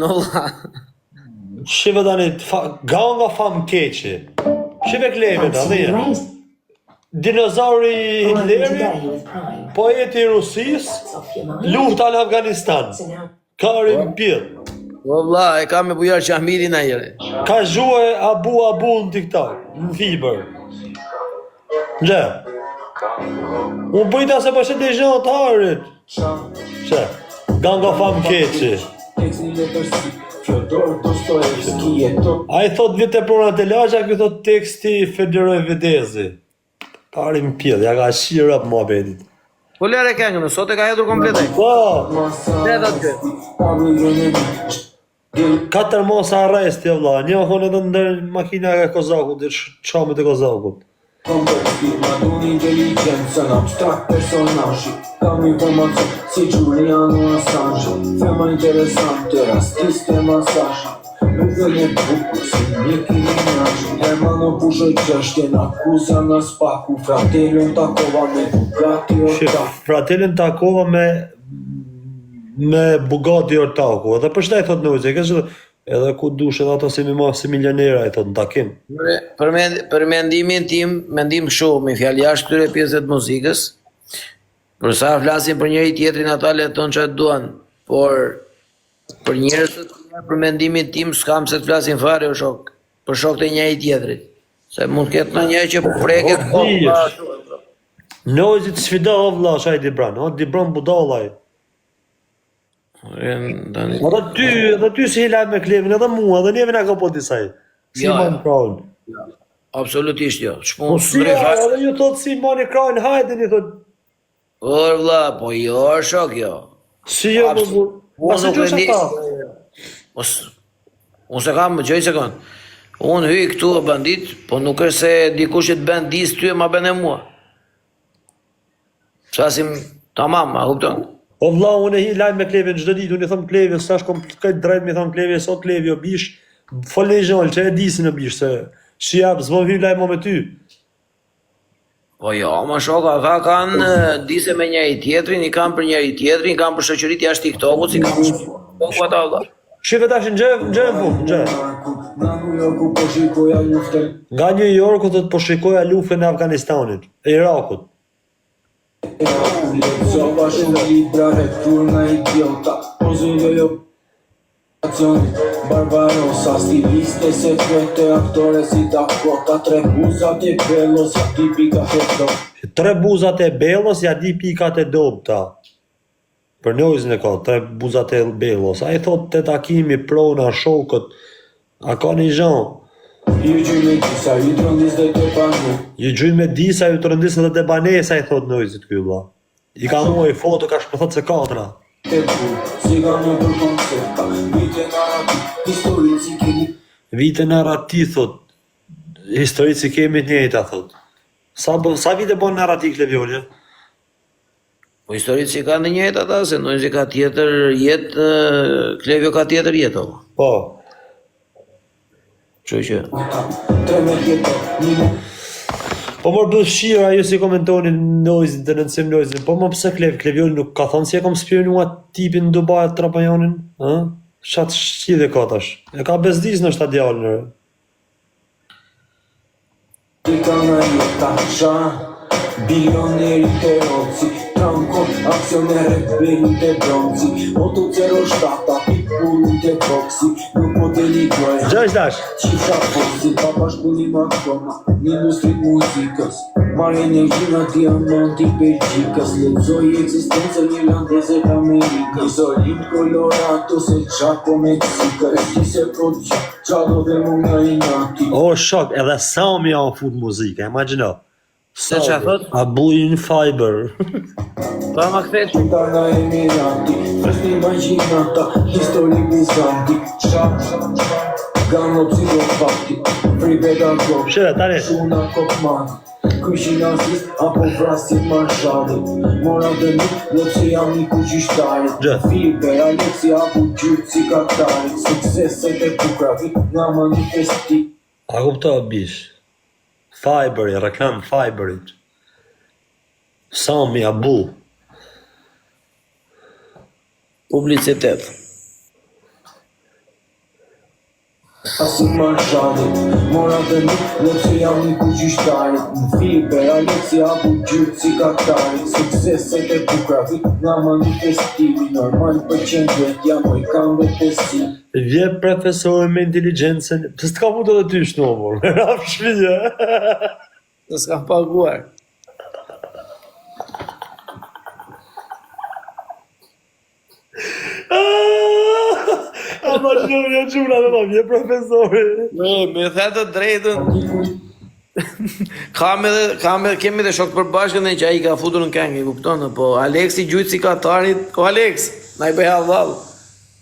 olla. Shive tani, ganga fam keqi. Shive klevin, a dhije. Dinozauri Hitleri, poeti i Rusisë, lufta në Afganistan. Karim Pjell. Valla, e ka me bujar Qahmirin ajere. Ka zhuaj Abu në TikTok, në Fiber. Gje. Unë bëjta se përshë të zhënë të harit. Që, ganga fam keqi. A i thot vite prona të lasha, këtë thot teksti Federoj Vedezi. Karim Pjell, ja ka shira për mua betit. Po lere këngën, sot e ka hedhur kompletaj. Po, Ne dhe të 4 mosa arresti, vlla. Një hone edhe ndër makina e Kozakut, çamit e Kozakut. Madun inteligencën abstrakt personazhi. Kam informacion si Giuliano Assange. Fema interesante, rastiste masazhi. Nuk dhe një bukur si Nicki Minaj. Hermano pushoj qështjen, akuza në spaku. Fratelën takova me Bugatti Ortaku. Fratelën takova me Bugatti Ortaku. Edhe për shtaj thot Nozi, edhe ku dush edhe ato si milionera i thot në takim. Për mendimin tim, mendim kështu, me fjalë jashtë këtyre pjesëve të muzikës, për sa flasin për njëri tjetrin ata leton çfarë duan, por për njerëzit për mendimin tim s'kam se të flasin fare o shok, për shokët e njëri tjetrit. Se mund të ketë në një që preket Nozi të sfida o vlla, shaj Dibran, Dibran budallaj. Edhe ty si hilaj me klevin, edhe mua, edhe neve nga ka po disaj. Simon Crown. Absolutisht jo. Po si, edhe ju thot Simon Crown, hajde një thot. Por vlla, po jo, shok jo. Si jo, pasë që është ata? Unë se kam, gjoj se kanë. Unë hyj këtu e bandit, po nuk është se dikush që të bën dis ty e ma bën e mua. Shasim tamam, a kupton? O vlla, unë e hi lajm me klevin çdo ditë, unë i them Klevi, sa është komplet drejt mi them Klevi, sot Klevi o bish, fol gjall, që e disi në bish se shijap s'vo hy lajm me ty. Po jo, ma shoka, ata kanë dise me njëri tjetrin, i kanë për njëri tjetrin, i kanë për shoqëritë jashtë TikTokut, si kanë për TikTokut ata valla. Shive tash në gjë. Nga New Yorku do të po shikoja luftën e Afganistanit, e Irakut. Sova shumë libra rektur nga idiota. Pozove jo Barbarossa, stiliste sekrete, aktore si Dakota. 3 buzat e Bellos, ja di pikat e dobta. 3 buzat e Bellos, ja di pikat e dobta. Për Nozin e ka, 3 buzat e Bellos. A i thot të takimi prona, shokët, a ka një zhanë. Ju gjyj me disa, ju të rëndis dhe të banu. Ju gjyj me disa, ju të rëndis dhe të banesa, i thot Nozit ky vlla. I ka muaj foto, ka shpëthot se 4. Si ka një për koncepta, vite narati, historit si kemi. Vite narati, thot. Historit si kemi të njëjta, thot. Sa vite bon narati Kleviolja? Po historitë si kanë të njëjtë ata, se Nozi ka tjetër jetë, Klevio ka tjetër jetë. Po. Që. Po mërë bëdhë shira, ju si komentoni Nozin, të nëndësim Nozin, po më pëse Klevioli nuk ka thonë si e kom spionua tipin në Dubai të Trapajonin? Shatë shqidhe ka tash. E ka bezdis në shta djallë Bilioneri të roci, Tranko, aksionere, beli të bronzi. Moto 07, pitbulli të boksi. Nuk po të likuaj Qifra fosi, papa shkulli makona në industrit muzikës. Marrë energji nga diamanti Belgjikës. Lexoj eksistencën irlandeze të Amerikës. Isolim Colorado se Chaco Meksikës. Ti se proqë, qado dhe mu nga inati. O shok, edhe Sami a fut muzike, imagino. Se që a thot? A bujnë fiber. Pa ma këthet? Qita nga Emirati, fresni imaginata, histori bizanti. Gano psikopati, free pedagog. Shëve, tani. Shuna kopmani, kryshi nazist, apo vrasit marshalli. Mora dhe nuk, lopsi jam një kuqishtarit. Fiber, Alexi, apo gjyrë si katarit. Sukseset e pukravi, nga manifesti. A kupto, bish. Fiberi, reklam Fiberit. Sami Abu. Publicitet. vrasin marshallit. Mora të nuk, nëpse jam një kugjishtarit. Në fiber, Alexi apu gjyrë si katarit. Sukseset e bukra, vit nga manifestimi. Normal për qendret, jam oj kam vetësi. Vje profesori me inteligencën, pse s'ka puto dhe ty shnomur, rap shpije. Se s'kam paguar. Ama shumë janë qura me ma vje profesori. Me the të drejtën, kemi dhe shok përbashkën e që ai ka futur në këngë, kupton, po Aleksi gjujtë si Katarit, o Alex, na i bëj halal.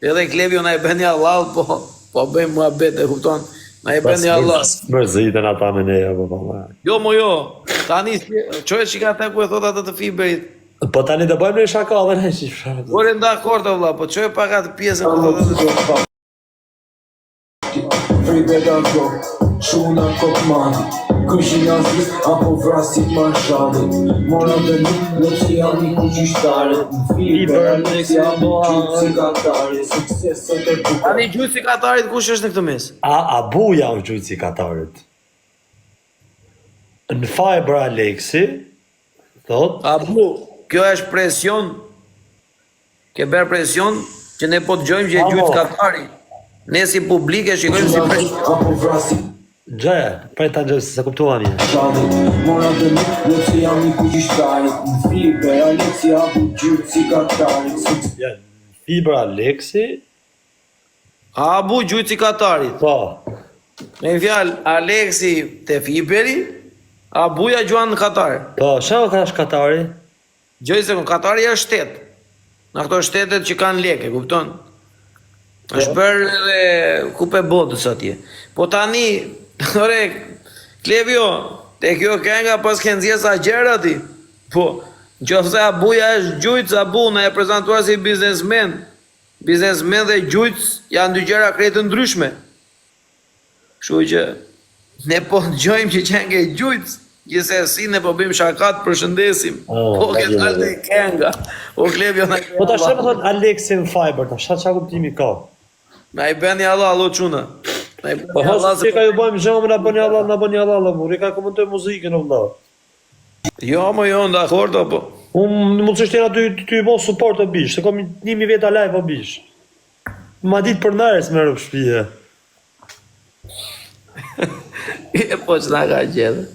Edhe Klevio na i bën një halal, po bëjmë muhabet, e kupton, na i bën një halal. Mërzitën ata me neja, po pa. Jo, mo jo, tani, qoj që ka ta ku e thot atë të fiberit, Po tani të bëjmë në shaka dhe në shifra. Ore nda korda vlla, po qoj pak atë pjesën ku thot atë. Fribet ato, shuna kokmani. Këshin asist, apo vrasit marshallit. Mora të nuk, nëpse jam një kugjishtarit. Në fiber, Alexi apo gjyrë si katarit. Sukseset e bukra. Tani gjujtë si Katarit kush është në këtë mes? Abuja është gjujtë si Katarit. Në Fiber Alexi, thot, Abu, kjo është presion, ke bërë presion që ne po të gjojmë që e gjujtë Katari. Ne si publike shikojmë si presion. Apo vrasit gjaja, prej të gjësë, se kuptuam një. marshallit. Mora të nuk, nëpse jam një kugjishtarit. Në fiber, Alexi apo gjyrë si katarit. Ja, Fiber Alexi, Abu gjujtë si Katarit. po, Me fjalë, Aleksi te Fiberi, Abuja gjuan në Katar. po, shama ka është Katari? Gjoj se Katari është shtet. Në ato shtetet që kanë leke, kupton? Është bërë edhe kupe botës atje. Po tani, ore, Klevio, te kjo kënga pas ke nxjerr sa gjëra ti. Po, nëse Abuja është gjujtës, Abu na e prezantuar si biznesmen. Biznesmen dhe gjujtës janë dy gjëra krejt të ndryshme. Kështu që ne po dëgjojmë që qenë ke gjujtës, gjithsesi ne po bëjmë shakat, përshëndesim. Po ke dalë te kënga. O Klevio na. Po ta shëmë thot Alexi në Fiber, ta qa kuptimi ka? Na i bën një Allah, allo çuna. Na i bën Po një Allah. hosë që ka ju bëjmë zhëmë, na bëni Allah, mur, i ka komentoj muzikën, o vëlla. Jo, mo jo, dakord apo. Unë mund të shtjera ty i bon support të bish, se kom 1000 veta live o bish. Ma ditë për nërës me rëpë shpije. Po që na ka gjithë.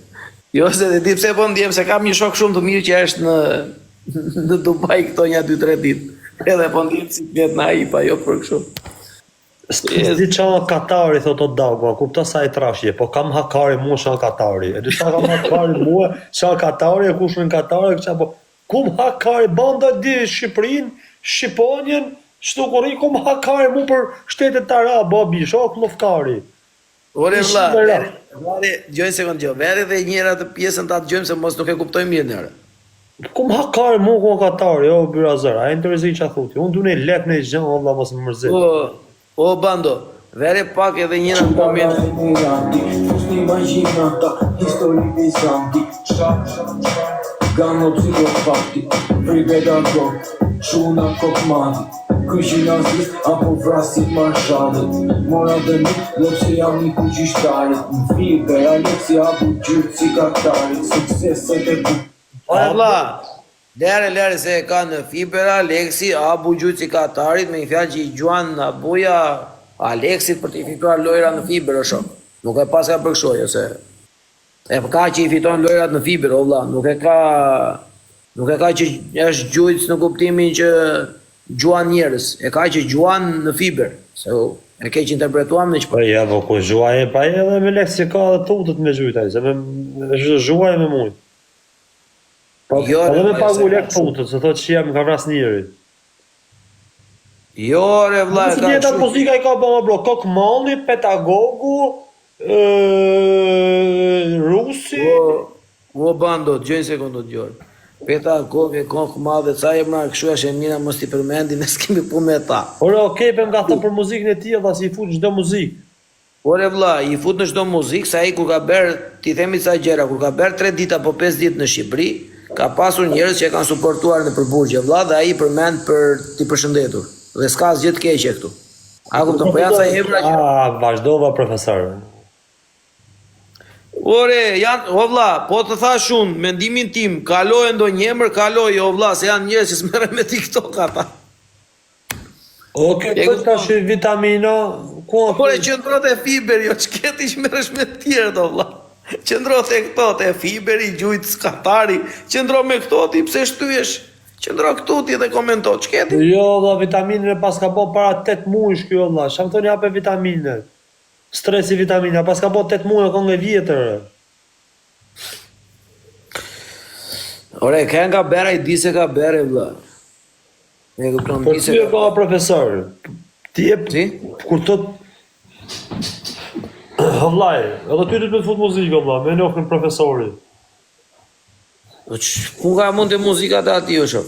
Jo se dhe di pse po ndjem se kam një shok shumë të mirë që është në Dubai këto një 2-3 ditë. Edhe po ndjem si vjet na i pa jo për kështu. S'di qa Katari, thot o Dagua, kupta sa i trashje, po kam hakari mua shal Katari. E di sa kam hakari mua, shal Katari, e kush në Katari, këqa po, kum hakari, banda di Shqipërinë, Shqiponjen, shtu kori, kum hakari mu për shtetet të Arab, babi, shok lufkari. Ore vlla, Ishim gjoj sekond gjë, veri dhe njëra të pjesën ta dëgjojmë se mos nuk e kuptojmë mirë njëra. Kum hakari mu ku Katari, o Byrazër, a e interesoj qa thuti, unë du ne lek në i gjënë, Allah mos më mërzit. O bando, veri pak edhe njëra moment. Fusni imaginata, histori bizanti. Gano psikopati, fribet ato, shuna kokmati. Këshin asist, apo vrasit marshallit. Mora dhe nuk, nëpse jam një kugjishtarit. Në fiber, Alexi apo gjyrë si katarit. Sukseset e bukra. Ore vlla, lere se e ka në Fiber Aleksi, Abu gjujtë si Katarit, me një fjalë që i gjuan Abuja Aleksit për t'i fituar lojra në Fiber o shok. Nuk e pas ka përkshoj, se e ka që i fiton lojrat në Fiber, o vlla, nuk e ka që është gjujtës në kuptimin që gjuan njerës, e ka që gjuan në Fiber, se e ke që interpretuam në që Po ja, po ku zhuaj e pa edhe me leksi ka dhe tutët me gjujtaj, se me zhuaj me mujtë. jo, Edhe me pagu lek tutët, se thot që jam ka vras njëri. jo, re vlla, Nëse njëta muzika i ka bëma bro, Kokmani, Petagogu, Rusi. O bando, gjojnë sekundot gjorë. Peta kokë, kokë madhe, ca e mra këshu është e mira mos t'i përmendi, ne s'kemi punë me ta. Ore, okej, për nga thë për muzikën e tia, dhe si i fut në çdo muzikë. Ore vlla, i fut në çdo muzikë, sa i kur ka bërë, ti themi ca gjëra, kur ka bërë 3 ditë apo 5 ditë në Shqipëri, ka pasur njerëz që e kanë suportuar në përburgje vlla dhe ai përmend për t'i përshëndetur. Dhe s'ka asgjë të keqe këtu. A kupton, po janë sa emra që... Vazhdova profesor. Ore, janë, o vlla, po të thash unë, mendimin tim, kaloj ndonjë emër, kaloj, o vlla, se janë njerëz që s'merren me TikTok ata. Okej, po tash vitamina, ku? Por e qëndrot e fiber, jo ç'keti që merresh me të tjerë, o vlla. Qëndrot e këto, te fiberi, gjujt skatari, qëndro me këto, ti pse shtyesh? Qëndro këtu ti dhe komento, ç'keti? Jo, valla, vitaminën e pas ka bo para 8 muajsh kjo valla. Çfarë thoni japë vitaminën? Stresi vitamina, pas ka bo 8 muaj ka nga vjetër. Ore, ka nga bera i di se ka bere, vlla. E kupton, Po di se ti e ka profesor. Ti e Si? kur thot vllai, edhe ty duhet të fut muzikë valla, më nofën profesori. Ku ka mund të muzika të ati o shof?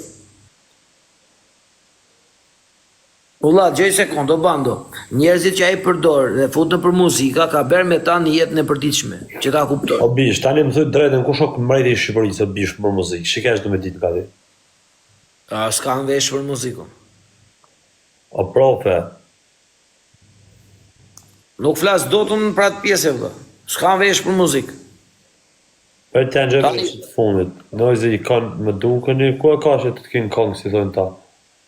Ulla, gjej sekondo, bando. Njerëzit që ai përdor dhe futën për muzika ka bërë me ta në jetën e përditshme, që ta kuptoj. O bish, tani më thot drejtën kush është mbreti i Shqipërisë bish për muzikë. Shikesh do me ditë ka ti. A s'ka në vesh për muzikën. O profe. Nuk flas dot unë për atë pjesë vëlla. S'ka në vesh për muzikë. Për të nxjerrë të fundit. Noizi i kanë më dukeni, ku e ka që të kenë këngë si thonë ta.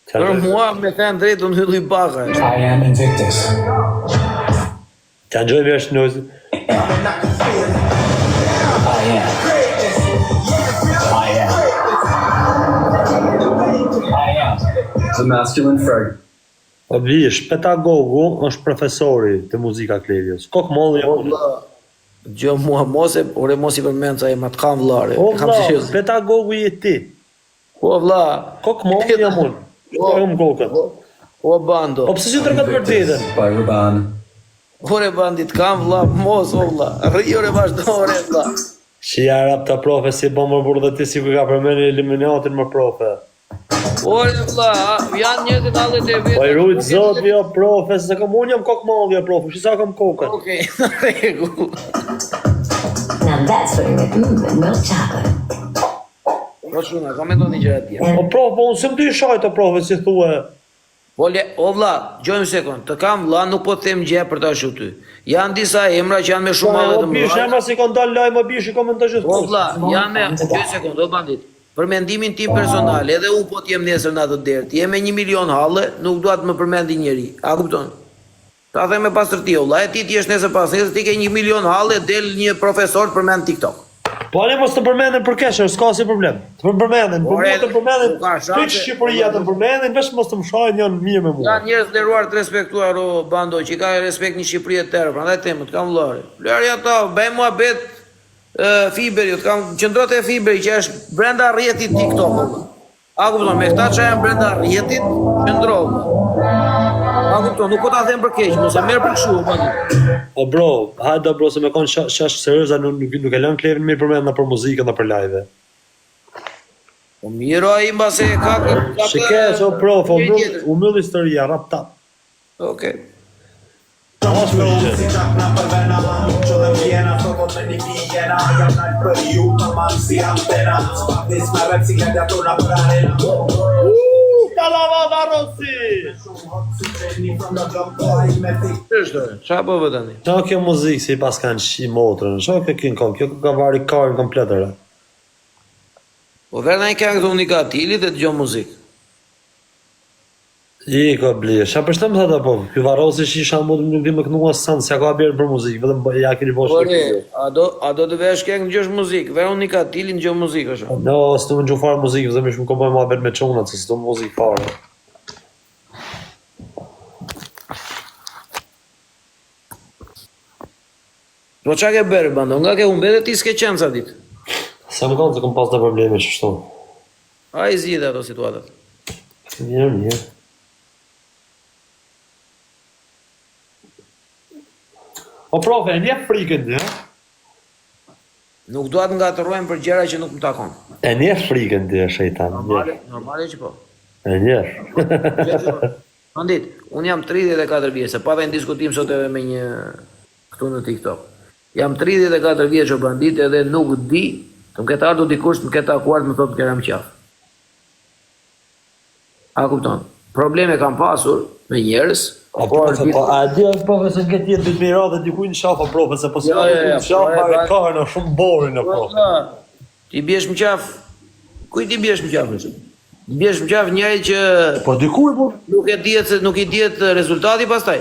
Për mua me thënë drejt unë hylli baka. I am Invictus. Të nxjerrë vesh noizi. I am. The masculine Ferg. O bish, pedagogu është profesori të muzika Klevios. Kok molli jam. Gjë mua mos i përmend sa e ma të kam vllare. O Kam vlla, shqyrë. pedagogu je ti. O vlla. Kok molli jam unë. Kam kokën. O bando. O pse si tregat vërtetën? By Ruban. Ore bandit, kam vlla, mos o vlla. Rri ore vazhdo ore vlla. Shi arab ta profe si bo më burë dhe ti si ku ka përmeni eliminatin më profe. Ore vlla, janë njerëzit hallet e vetë. Po i rujt zot jo profe, se kam unë jam kok malli jo profe, shi sa kam kokën. Okej, në rregull. Now that's what you're with milk chocolate. Po shuna, ka mendon një gjëra tjetër. O profe, po unë se më dy shajt o profe, si thue. Po le, o vlla, gjojmë sekond, të kam vlla, nuk po të them gjë për ta shu ty. Janë disa emra që janë me shumë madhe O të bish, mëdha. emra si kanë dalë lajmë, o bish, i komentoj gjithë. O vlla, janë me, gjoj sekond, o bandit. Për mendimin tim personal, edhe unë po t'jem nesër në atë derë, t'jem me 1 milion halle, nuk dua të më përmendi njeri. A kupton? Ta them me pastërti, o vlla, e ti t'jesh nesër pas nesër, ti ke 1 milion halle, del një profesor të përmend TikTok. Po ale mos të përmenden për keshër, s'ka si problem. Të përmenden, po Ore, mos të përmenden, nuk ka shanse. pyç Shqipëria të përmenden, veç mos të më shajnë janë mirë me mua. Janë njerëz nderuar të respektuar o bando, që ka respekt një Shqipëri e tërë, prandaj temët kam vllare. Lërja ta, bëj muhabet fiberi, të kam qendrot e fiberi që është brenda rrjetit TikTok. Valla. A kupton, me këta që janë brenda rrjetit, qendro. A kupton, nuk po ta them për keq, mos e merr për kështu, bando. O bro, hajde bro, se me konë shash serioza, nuk e lën Klevin mirë përmenda për muzikën dhe për live. Po miro ai mbase ka Shikesh o prof, u mbyll historia, rap tap. Okej. Si gjak na përvena ma muqo dhe vjena Sot me një pijena Jam nalë për ju të manë si antena Spavnis me rep si gladiator na për arena Talava Varosi! Shumë hot si treni from the jump boy me thick Çfarë po vë tani? Qa kjo muzikë si pas kanë shi motrën, qa kjo kin kom, kjo ka vari karën kompletër. Po verë një këngë të unikatilit dhe dëgjon muzikë. I ka blie, qa përshtëm thata po, kjo Varosi shi shambull nuk di më kënua sanë, se ka bjerë për muzikë, vetëm ja keni bosh Ore, a do të vesh këngë dëgjosh muzikë? Verë unikatilit dëgjon muzikë është. No, s'tu më gjuh farë muzikë, vëzëm ishmë kompoj ma bet me qonat, se s'tu më muzikë farë. Po qa ke bërë, bando? Nga ke umbet e ti s'ke qenë sa ditë. Sa më kanë se kom pas të probleme që shtu. A i zhjide ato situatat. Mirë, mirë. O profe, e nje frikën një? Nuk duat nga të rojmë për gjera që nuk më takon. E nje frikën një, shejtan. Normale që po. E nje. Bandit, unë jam 34 vjeç, se pa dhe në diskutim sot edhe me një këtu në TikTok. Jam 34 vjeç o bandit edhe nuk di, të më ketë ardhur dikush, të më ketë akuar të më thotë të keram qaf. A kupton? probleme kam pasur me njerëz, A di as profesor këtë jetë të mirë dikuj në shafa profesor, po si në shafa e ka shumë borin në profesor. Ti bjesh më qaf, kuj ti bjesh më qaf nëse? Bjesh më qaf njëri që Po dikuj po. nuk i dihet rezultati pastaj.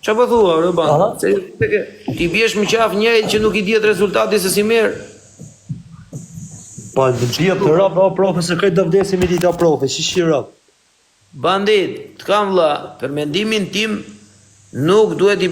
Ç'a po thua, Ruban? Ti bjesh më qaf njëri që nuk i dihet rezultati se si merr. Po në bjet të rap, o profesor, këtë do vdesim i dita profe, shishi rap. Bandit, të kam vlla, për mendimin tim nuk duhet i